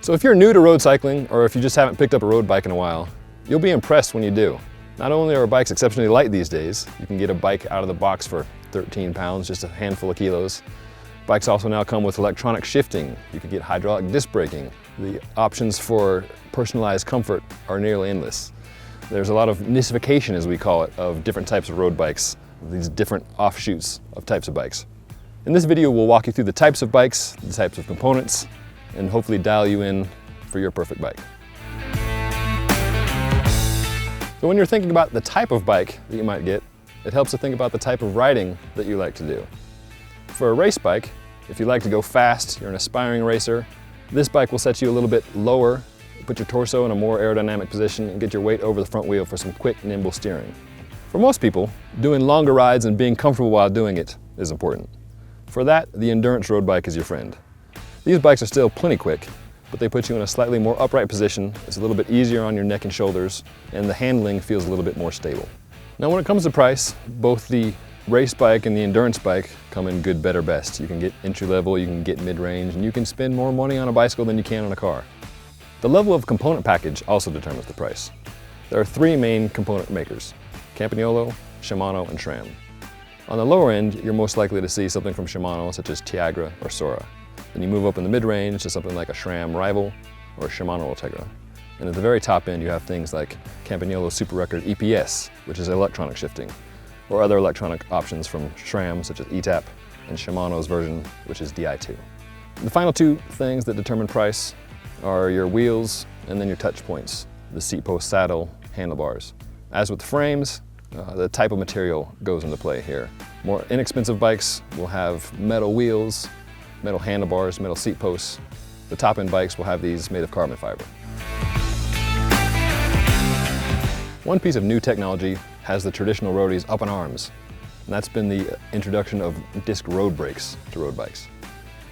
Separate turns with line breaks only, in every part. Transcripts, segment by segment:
So if you're new to road cycling, or if you just haven't picked up a road bike in a while, you'll be impressed when you do. Not only are bikes exceptionally light these days, you can get a bike out of the box for 13 pounds, just a handful of kilos. Bikes also now come with electronic shifting. You can get hydraulic disc braking. The options for personalized comfort are nearly endless. There's a lot of nichification, as we call it, of different types of road bikes, these different offshoots of types of bikes. In this video, we'll walk you through the types of bikes, the types of components, and hopefully dial you in for your perfect bike. So when you're thinking about the type of bike that you might get, it helps to think about the type of riding that you like to do. For a race bike, if you like to go fast, you're an aspiring racer, this bike will set you a little bit lower, put your torso in a more aerodynamic position, and get your weight over the front wheel for some quick, nimble steering. For most people, doing longer rides and being comfortable while doing it is important. For that, the endurance road bike is your friend. These bikes are still plenty quick, but they put you in a slightly more upright position. It's a little bit easier on your neck and shoulders, and the handling feels a little bit more stable. Now when it comes to price, both the race bike and the endurance bike come in good, better, best. You can get entry level, you can get mid-range, and you can spend more money on a bicycle than you can on a car. The level of component package also determines the price. There are three main component makers: Campagnolo, Shimano, and SRAM. On the lower end, you're most likely to see something from Shimano, such as Tiagra or Sora. Then you move up in the mid-range to something like a SRAM Rival or a Shimano Ultegra. And at the very top end, you have things like Campagnolo Super Record EPS, which is electronic shifting, or other electronic options from SRAM, such as ETAP, and Shimano's version, which is DI2. The final two things that determine price are your wheels and then your touch points, the seat post, saddle, handlebars. As with the frames, the type of material goes into play here. More inexpensive bikes will have metal wheels, metal handlebars, metal seat posts. The top-end bikes will have these made of carbon fiber. One piece of new technology has the traditional roadies up in arms, and that's been the introduction of disc road brakes to road bikes.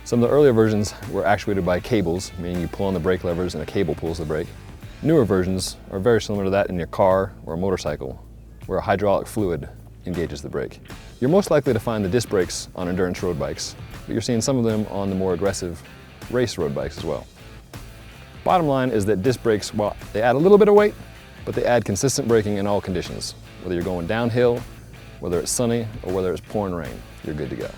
Some of the earlier versions were actuated by cables, meaning you pull on the brake levers and a cable pulls the brake. Newer versions are very similar to that in your car or a motorcycle, where a hydraulic fluid engages the brake. You're most likely to find the disc brakes on endurance road bikes, but you're seeing some of them on the more aggressive race road bikes as well. Bottom line is that disc brakes, well, they add a little bit of weight, but they add consistent braking in all conditions. Whether you're going downhill, whether it's sunny, or whether it's pouring rain, you're good to go.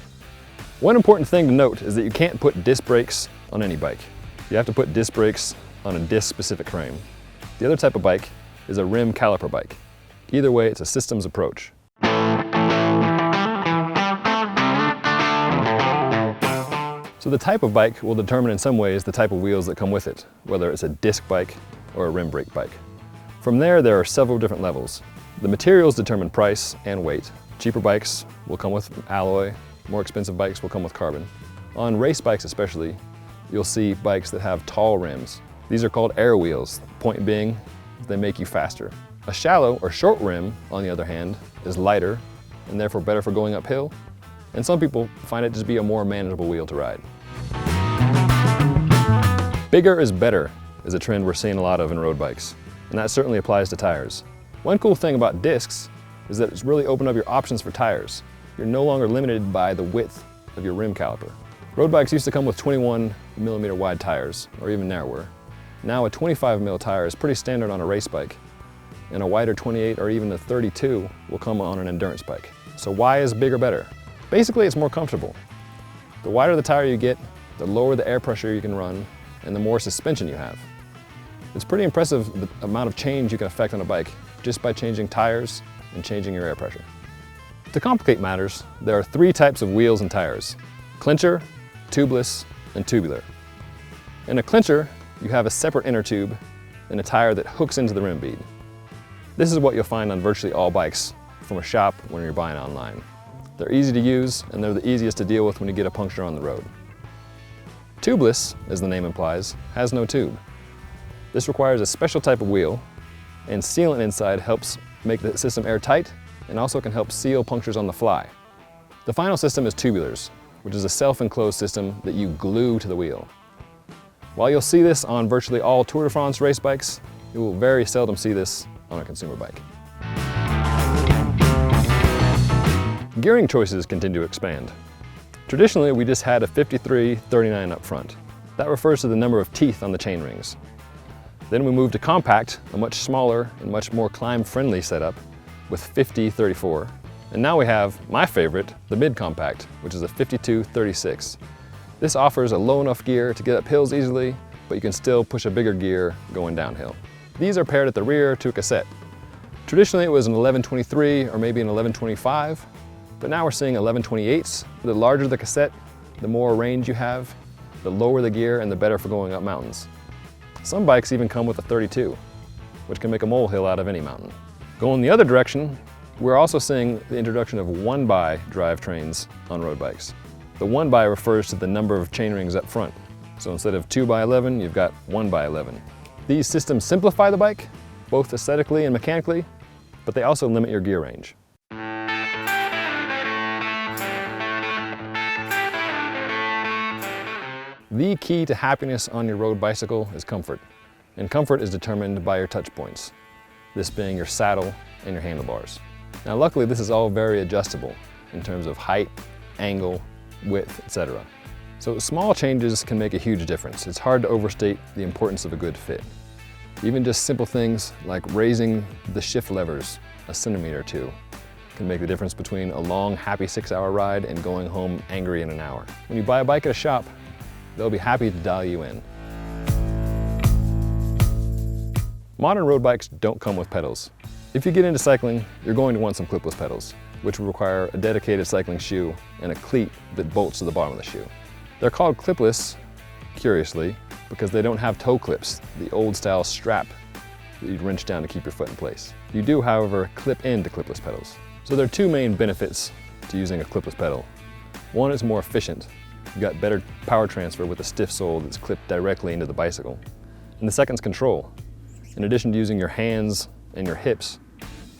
One important thing to note is that you can't put disc brakes on any bike. You have to put disc brakes on a disc-specific frame. The other type of bike is a rim caliper bike. Either way, it's a systems approach. So the type of bike will determine in some ways the type of wheels that come with it, whether it's a disc bike or a rim brake bike. From there are several different levels. The materials determine price and weight. Cheaper bikes will come with alloy, more expensive bikes will come with carbon. On race bikes especially, you'll see bikes that have tall rims. These are called air wheels, point being they make you faster. A shallow or short rim, on the other hand, is lighter and therefore better for going uphill, and some people find it to be a more manageable wheel to ride. Bigger is better is a trend we're seeing a lot of in road bikes, and that certainly applies to tires. One cool thing about discs is that it's really opened up your options for tires. You're no longer limited by the width of your rim caliper. Road bikes used to come with 21mm wide tires, or even narrower. Now a 25mm tire is pretty standard on a race bike, and a wider 28 or even a 32 will come on an endurance bike. So why is bigger better? Basically, it's more comfortable. The wider the tire you get, the lower the air pressure you can run, and the more suspension you have. It's pretty impressive the amount of change you can affect on a bike just by changing tires and changing your air pressure. To complicate matters, there are three types of wheels and tires: clincher, tubeless, and tubular. In a clincher, you have a separate inner tube and a tire that hooks into the rim bead. This is what you'll find on virtually all bikes from a shop when you're buying online. They're easy to use, and they're the easiest to deal with when you get a puncture on the road. Tubeless, as the name implies, has no tube. This requires a special type of wheel, and sealant inside helps make the system airtight and also can help seal punctures on the fly. The final system is tubulars, which is a self-enclosed system that you glue to the wheel. While you'll see this on virtually all Tour de France race bikes, you will very seldom see this on a consumer bike. Gearing choices continue to expand. Traditionally, we just had a 53-39 up front. That refers to the number of teeth on the chain rings. Then we move to compact, a much smaller and much more climb-friendly setup with 50-34. And now we have my favorite, the mid-compact, which is a 52-36. This offers a low enough gear to get up hills easily, but you can still push a bigger gear going downhill. These are paired at the rear to a cassette. Traditionally it was an 1123 or maybe an 1125, but now we're seeing 1128s. The larger the cassette, the more range you have, the lower the gear and the better for going up mountains. Some bikes even come with a 32, which can make a molehill out of any mountain. Going the other direction, we're also seeing the introduction of 1x drivetrains on road bikes. The 1x refers to the number of chain rings up front. So instead of 2x11, you've got 1x11. These systems simplify the bike, both aesthetically and mechanically, but they also limit your gear range. The key to happiness on your road bicycle is comfort, and comfort is determined by your touch points, this being your saddle and your handlebars. Now luckily this is all very adjustable in terms of height, angle, width, etc. So small changes can make a huge difference. It's hard to overstate the importance of a good fit. Even just simple things like raising the shift levers a centimeter or two can make the difference between a long, happy 6-hour ride and going home angry in an hour. When you buy a bike at a shop, they'll be happy to dial you in. Modern road bikes don't come with pedals. If you get into cycling, you're going to want some clipless pedals, which will require a dedicated cycling shoe and a cleat that bolts to the bottom of the shoe. They're called clipless, curiously, because they don't have toe clips, the old style strap that you'd wrench down to keep your foot in place. You do, however, clip into clipless pedals. So there are two main benefits to using a clipless pedal. One is more efficient. You've got better power transfer with a stiff sole that's clipped directly into the bicycle. And the second is control. In addition to using your hands and your hips,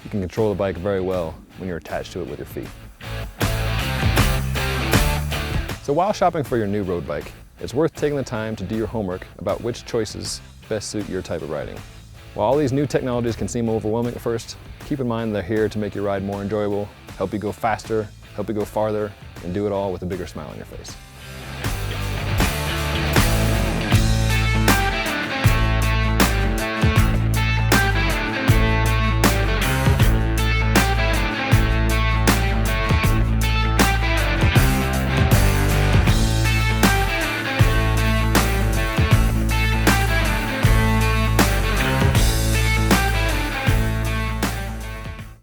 you can control the bike very well when you're attached to it with your feet. So while shopping for your new road bike, it's worth taking the time to do your homework about which choices best suit your type of riding. While all these new technologies can seem overwhelming at first, keep in mind they're here to make your ride more enjoyable, help you go faster, help you go farther, and do it all with a bigger smile on your face.